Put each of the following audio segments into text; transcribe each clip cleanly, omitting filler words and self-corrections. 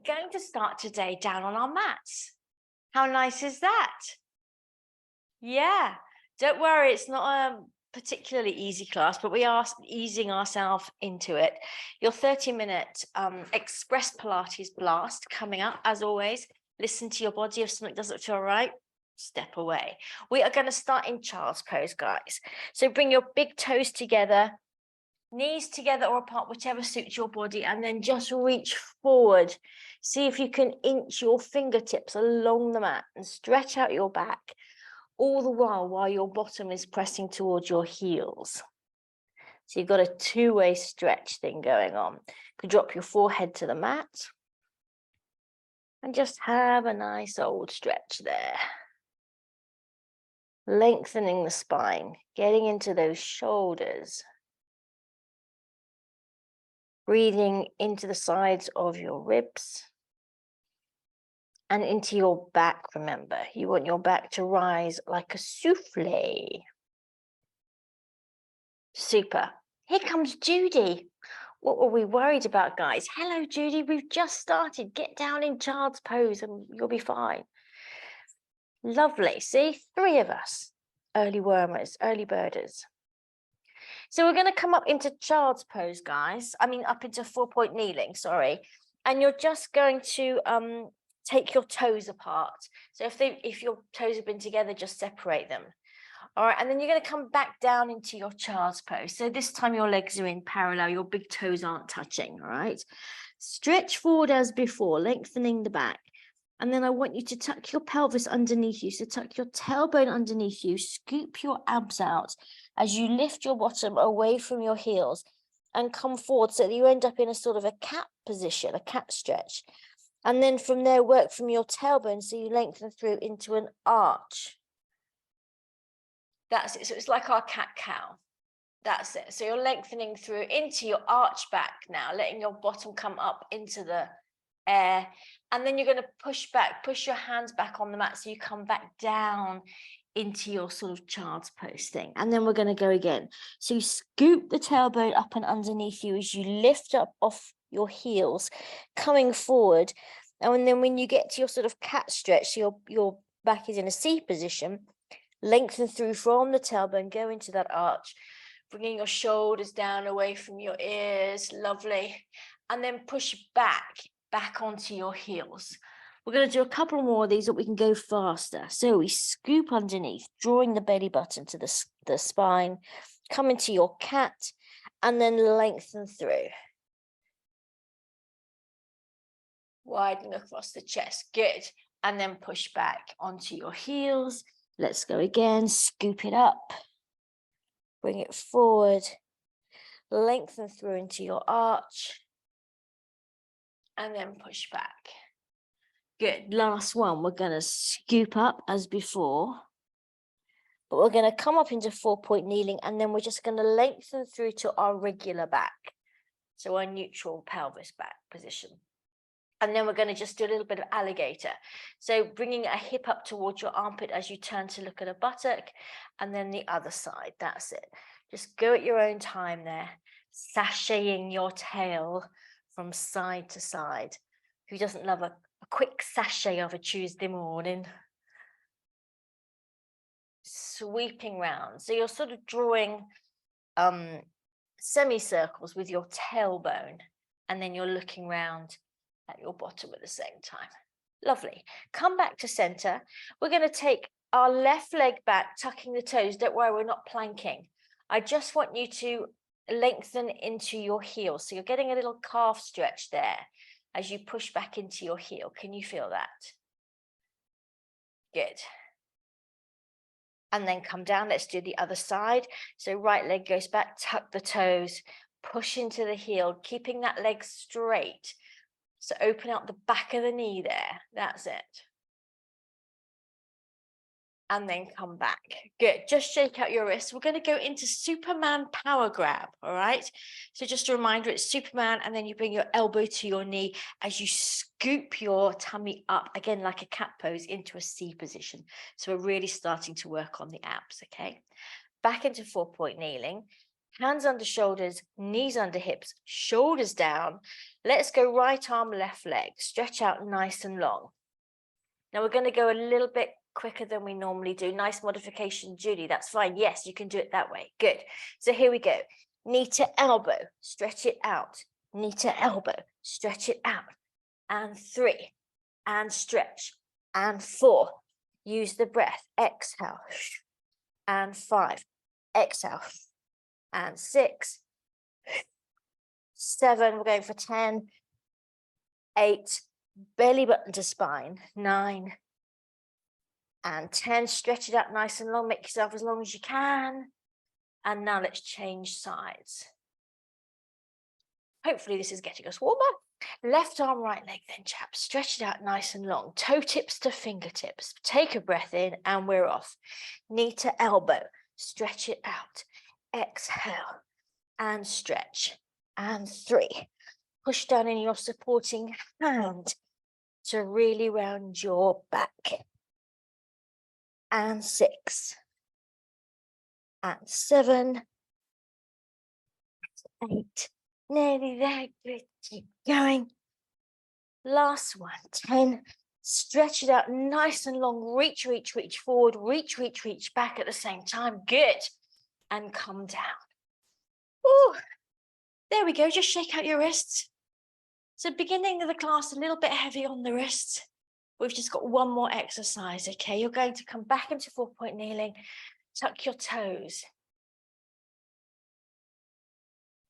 going to start today down on our mats. How nice is that? Yeah, don't worry, it's not a particularly easy class, but we are easing ourselves into it. Your 30-minute express Pilates blast coming up, as always. Listen to your body. If something doesn't feel right, step away. We are going to start in child's pose, guys. So bring your big toes together, knees together or apart, whichever suits your body, and then just reach forward. See if you can inch your fingertips along the mat and stretch out your back, all the while your bottom is pressing towards your heels. So you've got a two-way stretch thing going on. You can drop your forehead to the mat and just have a nice old stretch there. Lengthening the spine, getting into those shoulders. Breathing into the sides of your ribs and into your back, remember. You want your back to rise like a souffle. Super. Here comes Judy. What were we worried about, guys? Hello, Judy. We've just started. Get down in child's pose and you'll be fine. Lovely. See, 3 of us. Early wormers, early birders. So we're going to come up into child's pose, guys. I mean, up into 4-point kneeling, sorry. And you're just going to take your toes apart. So if your toes have been together, just separate them. All right, and then you're going to come back down into your child's pose. So this time your legs are in parallel, your big toes aren't touching, all right? Stretch forward as before, lengthening the back. And then I want you to tuck your pelvis underneath you. So tuck your tailbone underneath you, scoop your abs out as you lift your bottom away from your heels and come forward so that you end up in a sort of a cat position, a cat stretch. And then from there, work from your tailbone so you lengthen through into an arch. That's it. So it's like our cat-cow. That's it. So you're lengthening through into your arch back now, letting your bottom come up into the air. And then you're going to push back, push your hands back on the mat so you come back down into your sort of child's pose thing. And then we're going to go again. So you scoop the tailbone up and underneath you as you lift up off your heels, coming forward. And then when you get to your sort of cat stretch, your back is in a C position, lengthen through from the tailbone, go into that arch, bringing your shoulders down away from your ears, lovely. And then push back onto your heels. We're going to do a couple more of these so we can go faster. So we scoop underneath, drawing the belly button to the spine, come into your cat, and then lengthen through. Widen across the chest, good. And then push back onto your heels. Let's go again, scoop it up, bring it forward, lengthen through into your arch, and then push back. Good, last one, we're going to scoop up as before, but we're going to come up into 4-point kneeling, and then we're just going to lengthen through to our regular back, so our neutral pelvis back position. And then we're going to just do a little bit of alligator. So bringing a hip up towards your armpit as you turn to look at a buttock, and then the other side, that's it. Just go at your own time there, sashaying your tail from side to side. Who doesn't love a quick sachet of a Tuesday morning? Sweeping round. So you're sort of drawing semicircles with your tailbone, and then you're looking round at your bottom at the same time. Lovely. Come back to center. We're going to take our left leg back, tucking the toes. Don't worry, we're not planking. I just want you to lengthen into your heel. So you're getting a little calf stretch there as you push back into your heel. Can you feel that? Good. And then come down. Let's do the other side. So right leg goes back, tuck the toes, push into the heel, keeping that leg straight. So open out the back of the knee there. That's it. And then come back. Good. Just shake out your wrists. We're going to go into Superman power grab. All right. So just a reminder, it's Superman, and then you bring your elbow to your knee as you scoop your tummy up, again, like a cat pose, into a C position. So we're really starting to work on the abs. Okay. Back into 4-point kneeling. Hands under shoulders, knees under hips, shoulders down. Let's go right arm, left leg. Stretch out nice and long. Now we're going to go a little bit quicker than we normally do. Nice modification, Judy. That's fine. Yes, you can do it that way. Good. So here we go. Knee to elbow, stretch it out. Knee to elbow, stretch it out. And 3, and stretch. And 4, use the breath. Exhale. And 5, exhale. And 6, 7, we're going for 10, 8, belly button to spine, 9, and 10. Stretch it out nice and long. Make yourself as long as you can. And now let's change sides. Hopefully this is getting us warmer. Left arm, right leg then, chaps. Stretch it out nice and long. Toe tips to fingertips. Take a breath in and we're off. Knee to elbow. Stretch it out. Exhale and stretch. And 3. Push down in your supporting hand to really round your back. And 6. And 7. 8. Nearly there. Good. Keep going. Last one. 10. Stretch it out nice and long. Reach, reach, reach forward. Reach, reach, reach back at the same time. Good. And come down. Ooh. There we go. Just shake out your wrists. So beginning of the class, a little bit heavy on the wrists. We've just got one more exercise, okay? You're going to come back into 4-point kneeling. Tuck your toes.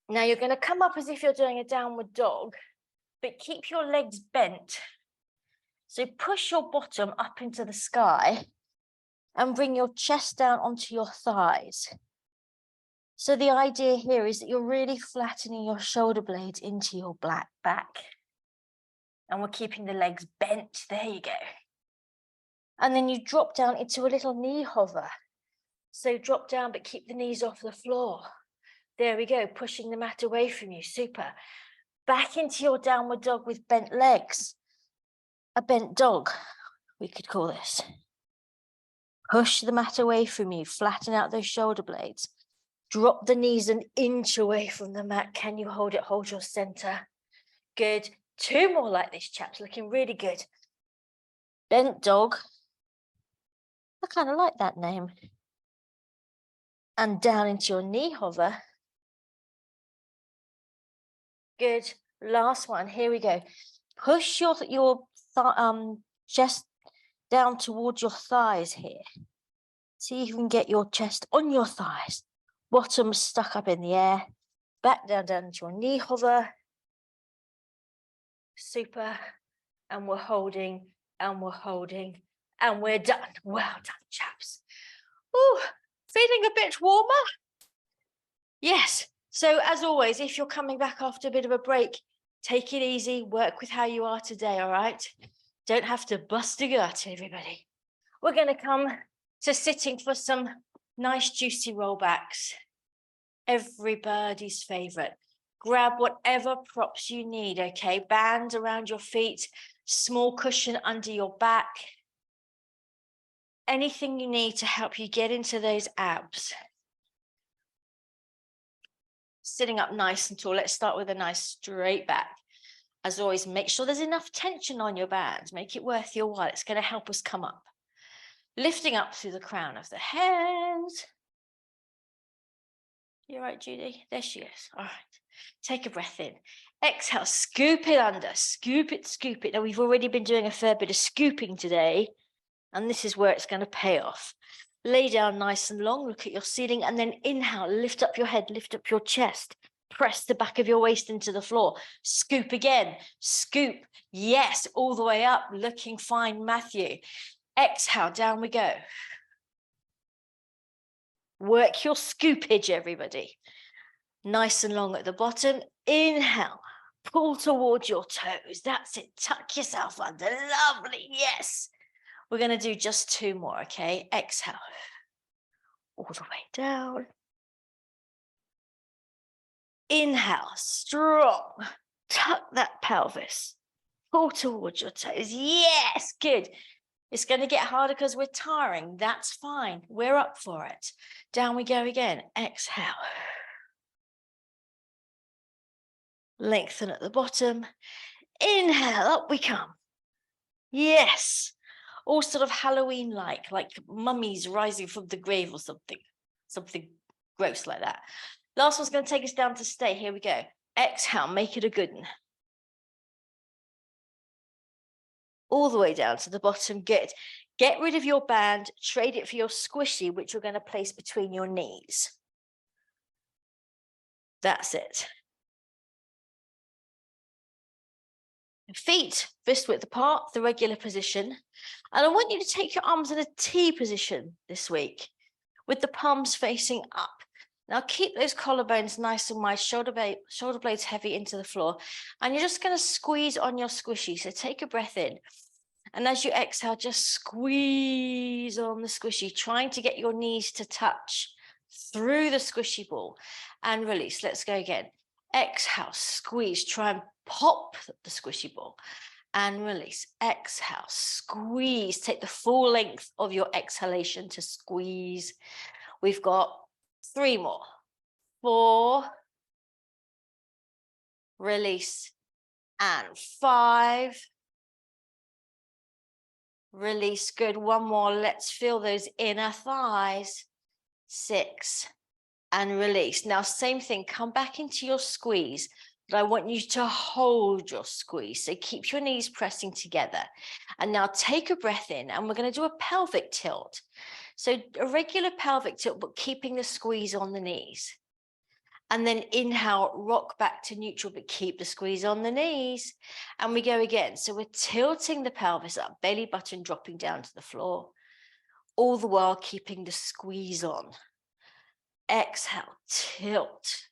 Now you're going to come up as if you're doing a downward dog, but keep your legs bent. So push your bottom up into the sky and bring your chest down onto your thighs. So the idea here is that you're really flattening your shoulder blades into your back. And we're keeping the legs bent. There you go. And then you drop down into a little knee hover. So drop down, but keep the knees off the floor. There we go, pushing the mat away from you. Super. Back into your downward dog with bent legs. A bent dog, we could call this. Push the mat away from you. Flatten out those shoulder blades. Drop the knees an inch away from the mat. Can you hold it? Hold your center. Good. 2 more like this, chaps. Looking really good. Bent dog. I kind of like that name. And down into your knee hover. Good. Last one. Here we go. Push your chest down towards your thighs here. See if you can get your chest on your thighs. Bottom stuck up in the air. Back down into your knee hover. Super. And we're holding, and we're holding, and we're done. Well done, chaps. Ooh, feeling a bit warmer? Yes. So as always, if you're coming back after a bit of a break, take it easy, work with how you are today, all right? Don't have to bust a gut, everybody. We're going to come to sitting for some nice juicy rollbacks. Everybody's favorite. Grab whatever props you need, okay? Band around your feet, small cushion under your back. Anything you need to help you get into those abs. Sitting up nice and tall. Let's start with a nice straight back. As always, make sure there's enough tension on your bands. Make it worth your while. It's going to help us come up. Lifting up through the crown of the head. You're right, Judy. There she is. All right. Take a breath in. Exhale. Scoop it under. Scoop it, scoop it. Now, we've already been doing a fair bit of scooping today, and this is where it's going to pay off. Lay down nice and long, look at your ceiling, and then inhale, lift up your head, lift up your chest, press the back of your waist into the floor, scoop again, scoop, yes, all the way up, looking fine, Matthew. Exhale, down we go. Work your scoopage, everybody. Nice and long at the bottom, inhale, pull towards your toes, that's it, tuck yourself under, lovely, yes. We're going to do just 2 more, okay? Exhale. All the way down. Inhale, strong. Tuck that pelvis. Pull towards your toes. Yes, good. It's going to get harder because we're tiring. That's fine. We're up for it. Down we go again. Exhale. Lengthen at the bottom. Inhale, up we come. Yes. All sort of Halloween-like, like mummies rising from the grave or something. Something gross like that. Last one's going to take us down to stay. Here we go. Exhale, make it a good one. All the way down to the bottom. Good. Get rid of your band, trade it for your squishy, which you're going to place between your knees. That's it. Feet fist width apart, the regular position. And I want you to take your arms in a T position this week with the palms facing up. Now keep those collarbones nice and wide, shoulder blades heavy into the floor. And you're just going to squeeze on your squishy. So take a breath in. And as you exhale, just squeeze on the squishy, trying to get your knees to touch through the squishy ball and release. Let's go again. Exhale, squeeze, try and pop the squishy ball and release. Exhale, squeeze, take the full length of your exhalation to squeeze. We've got 3 more. 4, release, and 5, release. Good. 1 more. Let's feel those inner thighs. 6, and release. Now, same thing. Come back into your squeeze, but I want you to hold your squeeze. So keep your knees pressing together. And now take a breath in, and we're going to do a pelvic tilt. So a regular pelvic tilt, but keeping the squeeze on the knees. And then inhale, rock back to neutral, but keep the squeeze on the knees. And we go again. So we're tilting the pelvis up, belly button dropping down to the floor, all the while keeping the squeeze on. Exhale, tilt.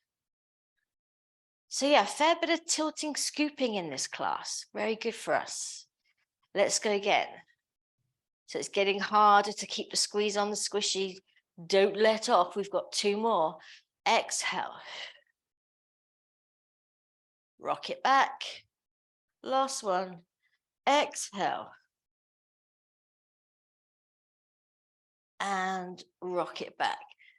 So yeah, a fair bit of tilting, scooping in this class. Very good for us. Let's go again. So it's getting harder to keep the squeeze on the squishy. Don't let off. We've got 2 more. Exhale. Rock it back. Last one. Exhale. And rock it back.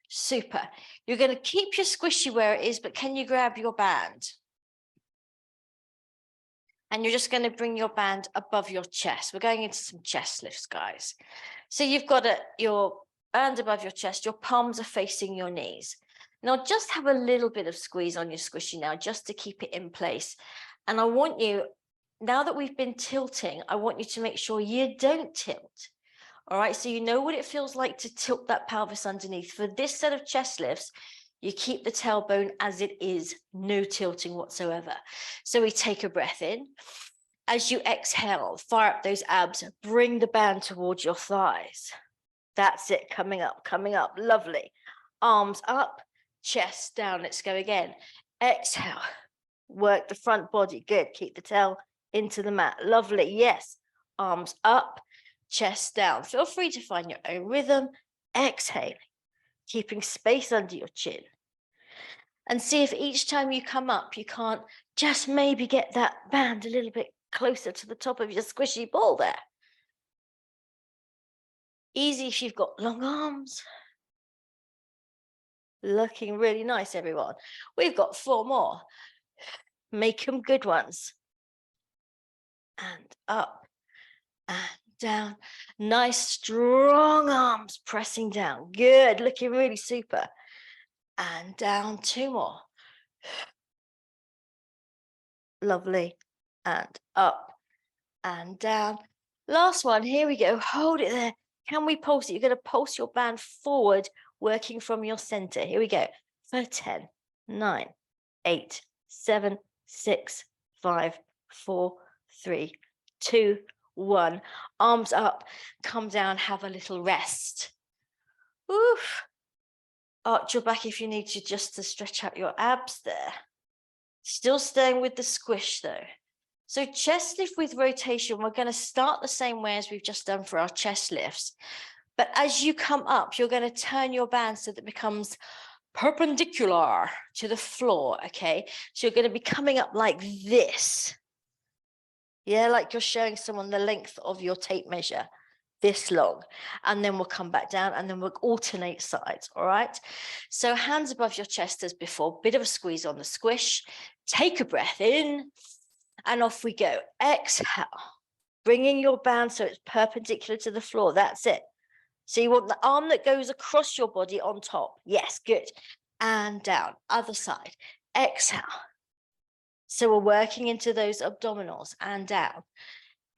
Super. You're going to keep your squishy where it is, but can you grab your band? And you're just going to bring your band above your chest. We're going into some chest lifts, guys. So you've got your band above your chest. Your palms are facing your knees. Now just have a little bit of squeeze on your squishy now, just to keep it in place. And I want you, now that we've been tilting, I want you to make sure you don't tilt. All right, so you know what it feels like to tilt that pelvis underneath. For this set of chest lifts, you keep the tailbone as it is, no tilting whatsoever. So we take a breath in. As you exhale, fire up those abs, bring the band towards your thighs. That's it, coming up, lovely. Arms up, chest down, let's go again. Exhale, work the front body, good. Keep the tail into the mat, lovely, yes. Arms up, chest down. Feel free to find your own rhythm. Exhaling, keeping space under your chin. And see if each time you come up, you can't just maybe get that band a little bit closer to the top of your squishy ball there. Easy if you've got long arms. Looking really nice, everyone. We've got 4 more. Make them good ones. And up and down. Nice, strong arms pressing down. Good, looking really super. And down, 2 more. Lovely. And up and down. Last one, here we go. Hold it there. Can we pulse it? You're going to pulse your band forward, working from your center. Here we go. For 10, 9, 8, 7, 6, 5, 4, 3, 2, 1. Arms up, come down, have a little rest. Oof. Arch your back if you need to, just to stretch out your abs there. Still staying with the squish though. So chest lift with rotation, we're going to start the same way as we've just done for our chest lifts. But as you come up, you're going to turn your band so that it becomes perpendicular to the floor, okay? So you're going to be coming up like this. Yeah, like you're showing someone the length of your tape measure, this long. And then we'll come back down and then we'll alternate sides, all right? So hands above your chest as before, bit of a squeeze on the squish. Take a breath in and off we go. Exhale, bringing your band so it's perpendicular to the floor. That's it. So you want the arm that goes across your body on top. Yes, good. And down, other side. Exhale. So we're working into those abdominals and down.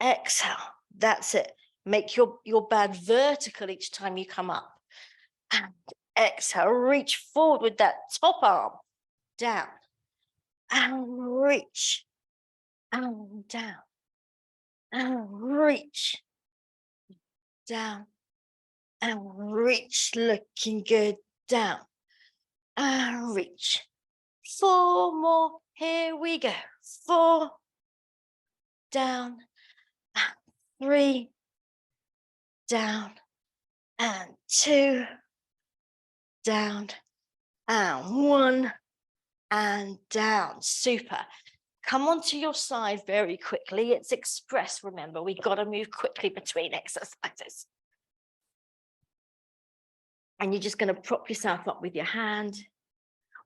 Exhale. That's it. Make your band vertical each time you come up. And exhale. Reach forward with that top arm. Down. And reach. And down. And reach. Down. And reach. Looking good. Down. And reach. 4 more. Here we go. 4. Down. And 3. Down. And 2. Down. And 1. And down. Super. Come onto your side very quickly. It's express, remember. We've got to move quickly between exercises. And you're just going to prop yourself up with your hand.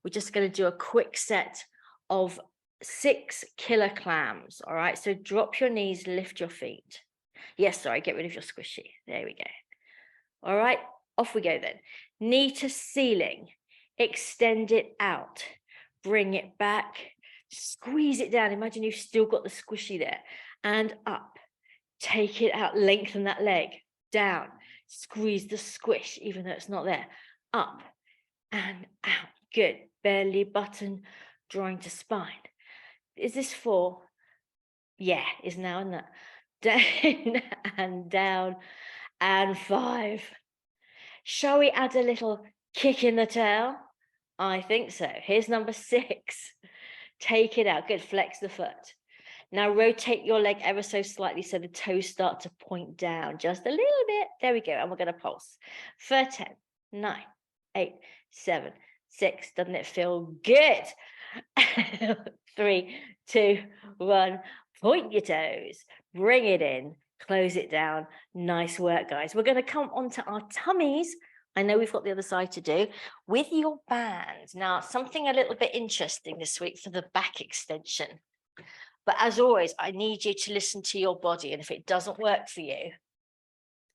We're just going to do a quick set of 6 killer clams. All right. So drop your knees, lift your feet. Yes, sorry, get rid of your squishy. There we go. All right. Off we go then. Knee to ceiling. Extend it out. Bring it back. Squeeze it down. Imagine you've still got the squishy there. And up. Take it out. Lengthen that leg. Down. Squeeze the squish, even though it's not there. Up and out. Good. Belly button drawing to spine. Is this 4? Yeah, is now in that. Down and down. And 5. Shall we add a little kick in the tail? I think so. Here's number 6. Take it out. Good. Flex the foot. Now rotate your leg ever so slightly so the toes start to point down just a little bit. There we go. And we're going to pulse. For 10, 9, 8, 7, 6. Doesn't it feel good? 3, 2, 1. Point your toes. Bring it in. Close it down. Nice work, guys. We're going to come onto our tummies. I know we've got the other side to do with your band. Now, something a little bit interesting this week for the back extension. But as always, I need you to listen to your body. And if it doesn't work for you,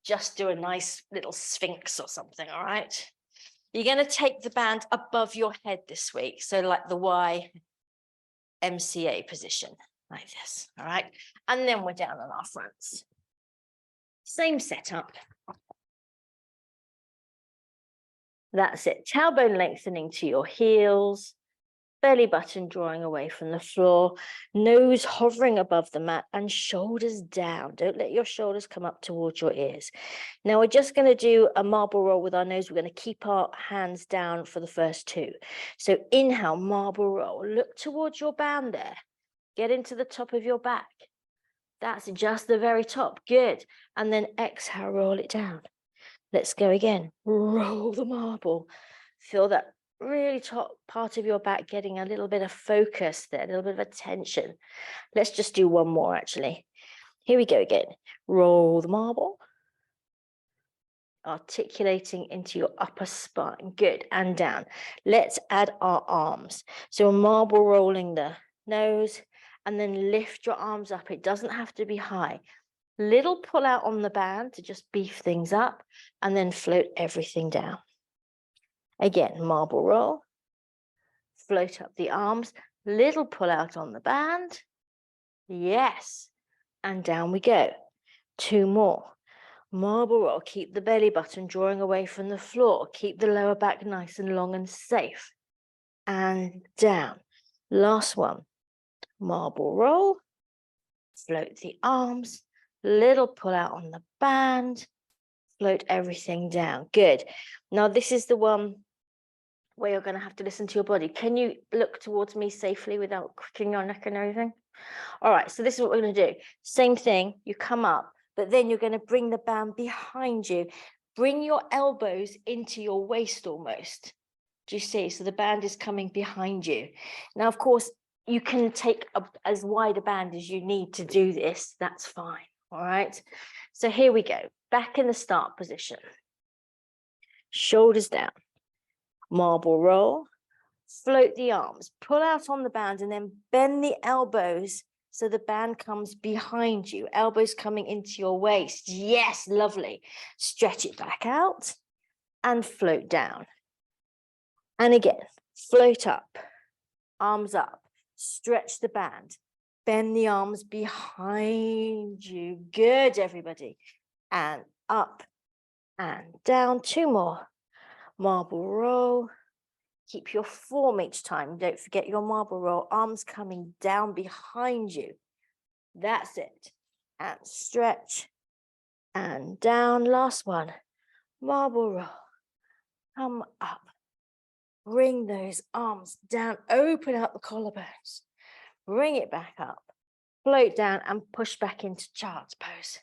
just do a nice little sphinx or something, all right? You're going to take the band above your head this week. So like the YMCA position, like this, all right? And then we're down on our fronts. Same setup. That's it. Tailbone lengthening to your heels. Belly button drawing away from the floor, nose hovering above the mat and shoulders down. Don't let your shoulders come up towards your ears. Now we're just going to do a marble roll with our nose. We're going to keep our hands down for the first 2. So inhale, marble roll. Look towards your band there. Get into the top of your back. That's just the very top. Good. And then exhale, roll it down. Let's go again. Roll the marble. Feel that really top part of your back getting a little bit of focus there, a little bit of attention. Let's just do one more actually. Here we go again. Roll the marble. Articulating into your upper spine. Good. And down. Let's add our arms. So a marble rolling the nose and then lift your arms up. It doesn't have to be high. Little pull out on the band to just beef things up and then float everything down. Again, marble roll, float up the arms, little pull out on the band. Yes. And down we go. 2 more. Marble roll, keep the belly button drawing away from the floor. Keep the lower back nice and long and safe. And down. Last one. Marble roll, float the arms, little pull out on the band, float everything down. Good. Now this is the one where you're going to have to listen to your body. Can you look towards me safely without cricking your neck and everything? All right, so this is what we're going to do. Same thing, you come up, but then you're going to bring the band behind you. Bring your elbows into your waist almost. Do you see? So the band is coming behind you. Now, of course, you can take as wide a band as you need to do this. That's fine. All right. So here we go. Back in the start position. Shoulders down. Marble roll. Float the arms, pull out on the band, and then bend the elbows so the band comes behind you, elbows coming into your waist. Yes, lovely. Stretch it back out and float down. And again, float up, arms up, stretch the band, bend the arms behind you. Good, everybody. And up and down. 2 more. Marble roll. Keep your form each time. Don't forget your marble roll. Arms coming down behind you. That's it. And stretch and down. Last one. Marble roll. Come up. Bring those arms down. Open up the collarbones. Bring it back up. Float down and push back into child's pose.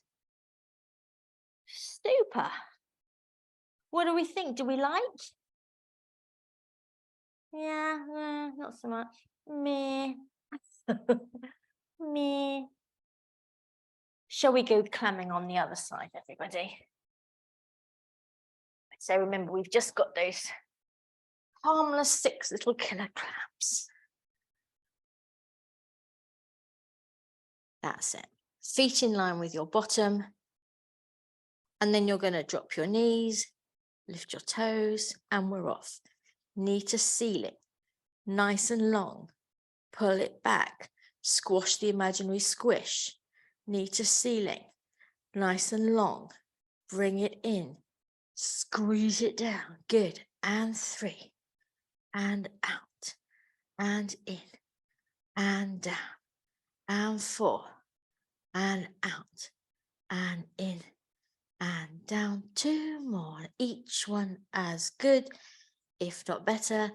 Super. What do we think? Do we like? Yeah, not so much. Meh. Meh. Shall we go clamming on the other side, everybody? So remember, we've just got those harmless 6 little killer claps. That's it. Feet in line with your bottom. And then you're going to drop your knees, lift your toes, and we're off. Knee to ceiling, nice and long. Pull it back, squash the imaginary squish. Knee to ceiling, nice and long. Bring it in, squeeze it down. Good. And 3, and out, and in, and down, and 4, and out, and in, and down. 2 more, each one as good, if not better,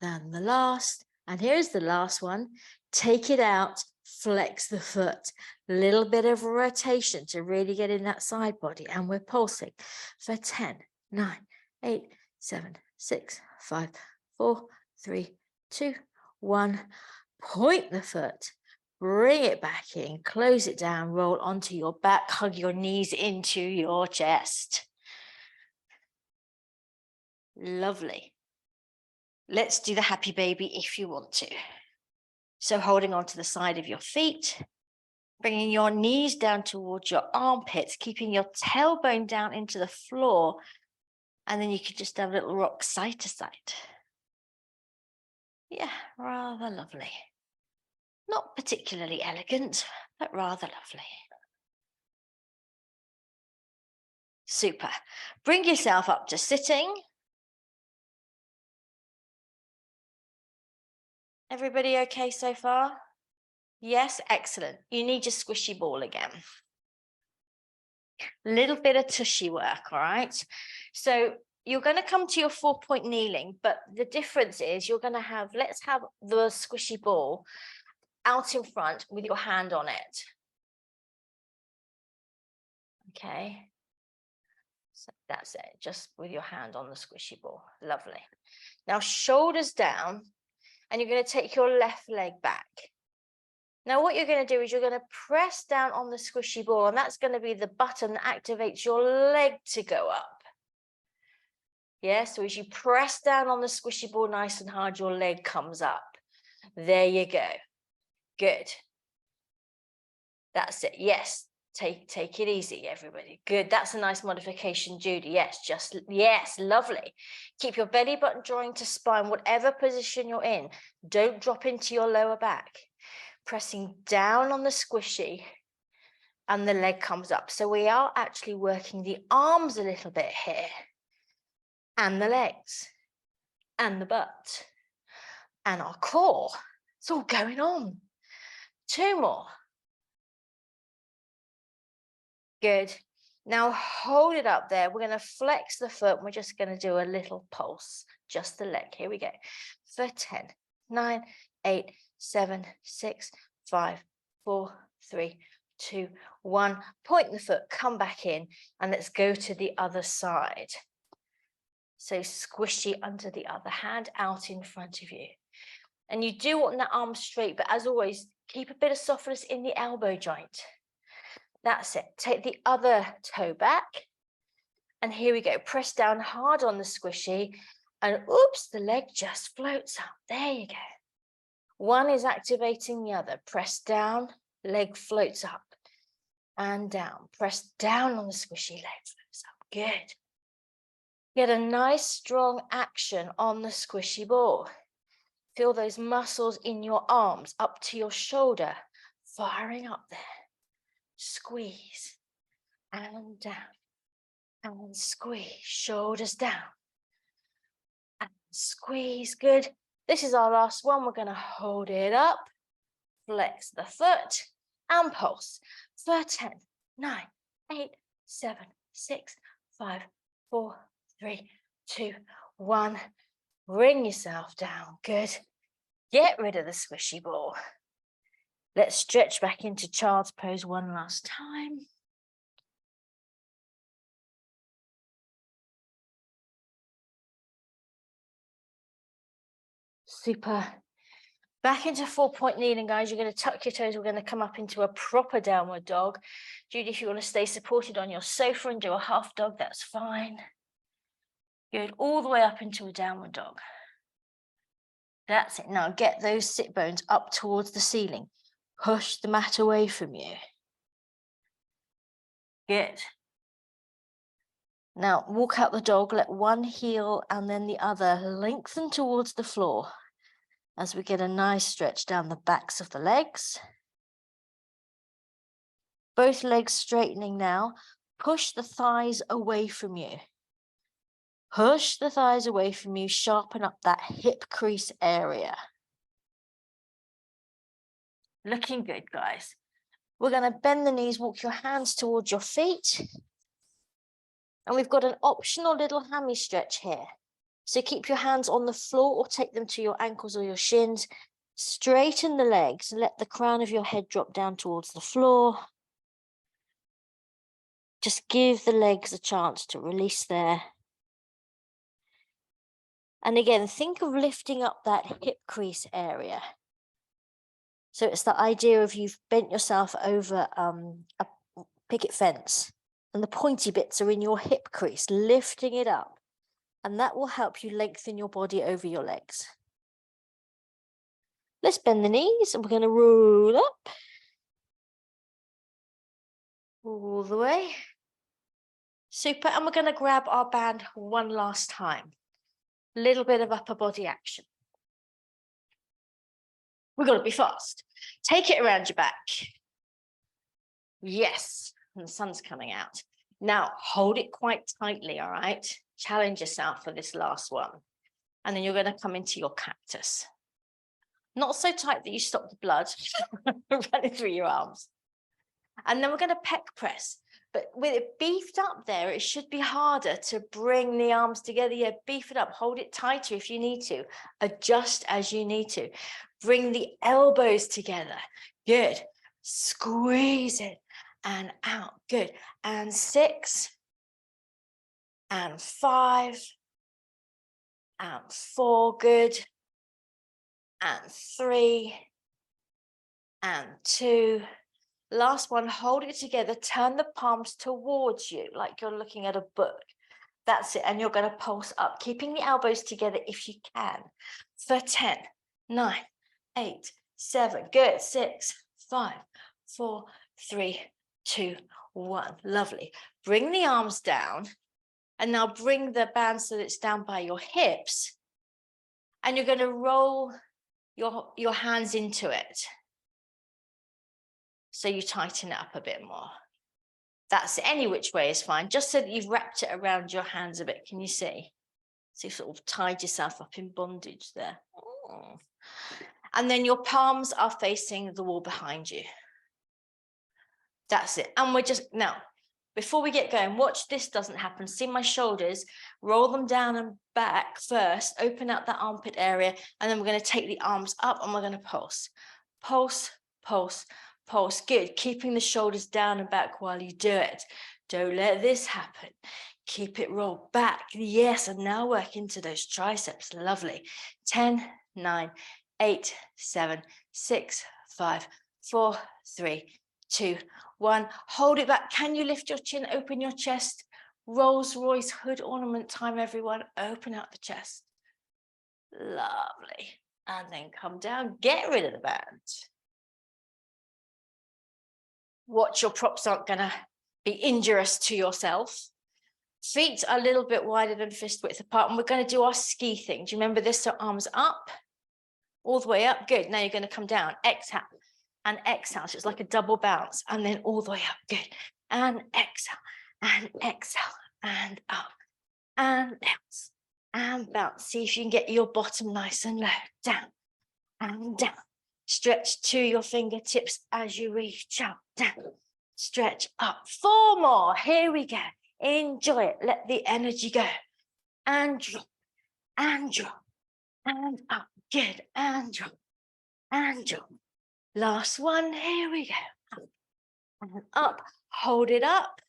than the last. And here's the last one. Take it out, flex the foot. Little bit of rotation to really get in that side body. And we're pulsing for 10, 9, 8, 7, 6, 5, 4, 3, 2, 1. Point the foot. Bring it back in, close it down, roll onto your back, hug your knees into your chest. Lovely. Let's do the happy baby if you want to. So holding onto the side of your feet, bringing your knees down towards your armpits, keeping your tailbone down into the floor, and then you could just have a little rock side to side. Yeah, rather lovely. Not particularly elegant, but rather lovely. Super. Bring yourself up to sitting. Everybody okay so far? Yes, excellent. You need your squishy ball again. Little bit of tushy work, all right? So you're going to come to your 4-point kneeling, but the difference is you're going to have, let's have the squishy ball out in front with your hand on it. Okay. So that's it, just with your hand on the squishy ball. Lovely. Now shoulders down, and you're going to take your left leg back. Now what you're going to do is you're going to press down on the squishy ball, and that's going to be the button that activates your leg to go up. Yeah, so as you press down on the squishy ball nice and hard, your leg comes up. There you go. Good. That's it. Yes. Take it easy, everybody. Good. That's a nice modification, Judy. Yes, lovely. Keep your belly button drawing to spine, whatever position you're in. Don't drop into your lower back. Pressing down on the squishy, and the leg comes up. So we are actually working the arms a little bit here, and the legs, and the butt, and our core. It's all going on. 2 more. Good. Now hold it up there. We're going to flex the foot. And we're just going to do a little pulse, just the leg. Here we go. For 10, 9, 8, 7, 6, 5, 4, 3, 2, 1. Point the foot, come back in, and let's go to the other side. So squishy under the other hand, out in front of you. And you do want that arm straight, but as always, keep a bit of softness in the elbow joint. That's it. Take the other toe back. And here we go. Press down hard on the squishy And oops, the leg just floats up. There you go. One is activating the other. Press down, leg floats up and down. Press down on the squishy, leg floats up. Good. Get a nice strong action on the squishy ball. Feel those muscles in your arms up to your shoulder, firing up there. Squeeze and down and squeeze. Shoulders down and squeeze. Good. This is our last one. We're going to hold it up, flex the foot and pulse for 10, 9, 8, 7, 6, 5, 4, 3, 2, 1. Bring yourself down. Good. Get rid of the squishy ball. Let's stretch back into child's pose one last time. Super. Back into 4-point kneeling, guys. You're going to tuck your toes. We're going to come up into a proper downward dog. Judy, if you want to stay supported on your sofa and do a half dog, that's fine. Good. All the way up into a downward dog. That's it. Now get those sit bones up towards the ceiling. Push the mat away from you. Good. Now walk out the dog. Let one heel and then the other lengthen towards the floor as we get a nice stretch down the backs of the legs. Both legs straightening now. Push the thighs away from you. Push the thighs away from you. Sharpen up that hip crease area. Looking good, guys. We're going to bend the knees, walk your hands towards your feet. And we've got an optional little hammy stretch here. So keep your hands on the floor or take them to your ankles or your shins. Straighten the legs and let the crown of your head drop down towards the floor. Just give the legs a chance to release there. And again, think of lifting up that hip crease area. So it's the idea of you've bent yourself over a picket fence and the pointy bits are in your hip crease, lifting it up. And that will help you lengthen your body over your legs. Let's bend the knees and we're going to roll up. All the way. Super. And we're going to grab our band one last time. Little bit of upper body action. We've got to be fast. Take it around your back. Yes. And the sun's coming out. Now, hold it quite tightly, all right? Challenge yourself for this last one. And then you're going to come into your cactus. Not so tight that you stop the blood running through your arms. And then we're going to pec press. But with it beefed up there, it should be harder to bring the arms together. Yeah, beef it up. Hold it tighter if you need to. Adjust as you need to. Bring the elbows together. Good. Squeeze it and out. Good. And 6 and 5 and 4. Good. And 3 and 2. Last one, hold it together, turn the palms towards you like you're looking at a book. That's it, and you're going to pulse up, keeping the elbows together if you can. For 10, 9, 8, 7, good, 6, 5, 4, 3, 2, 1. Lovely. Bring the arms down, and now bring the band so that it's down by your hips, and you're going to roll your hands into it. So you tighten it up a bit more. That's it. Any which way is fine, just so that you've wrapped it around your hands a bit. Can you see? So you've sort of tied yourself up in bondage there. Oh. And then your palms are facing the wall behind you. That's it. And we're just, now, before we get going, watch this doesn't happen. See my shoulders, roll them down and back first, open out that armpit area, and then we're going to take the arms up and we're going to pulse. Pulse, pulse, pulse. Good. Keeping the shoulders down and back while you do it. Don't let this happen. Keep it rolled back. Yes. And now work into those triceps. Lovely. 10, 9, 8, 7, 6, 5, 4, 3, 2, 1. Hold it back. Can you lift your chin? Open your chest. Rolls Royce hood ornament time, everyone. Open out the chest. Lovely. And then come down, get rid of the band. Watch your props aren't going to be injurious to yourself. Feet are a little bit wider than fist width apart, and we're going to do our ski thing. Do you remember this? So arms up, all the way up. Good. Now you're going to come down. Exhale and exhale. So it's like a double bounce, and then all the way up. Good. And exhale and up and bounce and bounce. See if you can get your bottom nice and low. Down and down. Stretch to your fingertips as you reach out. Down. Stretch up. 4 more. Here we go. Enjoy it. Let the energy go. And drop. And drop. And up. Good. And drop. And drop. Last one. Here we go. Up. And up. Hold it up.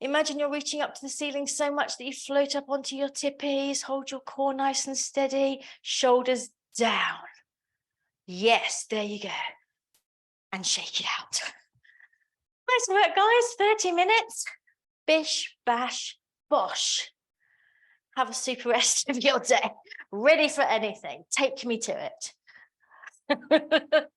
Imagine you're reaching up to the ceiling so much that you float up onto your tippies. Hold your core nice and steady. Shoulders down. Yes, there you go. And shake it out. Nice work, guys. 30 minutes. Bish, bash, bosh. Have a super rest of your day. Ready for anything. Take me to it.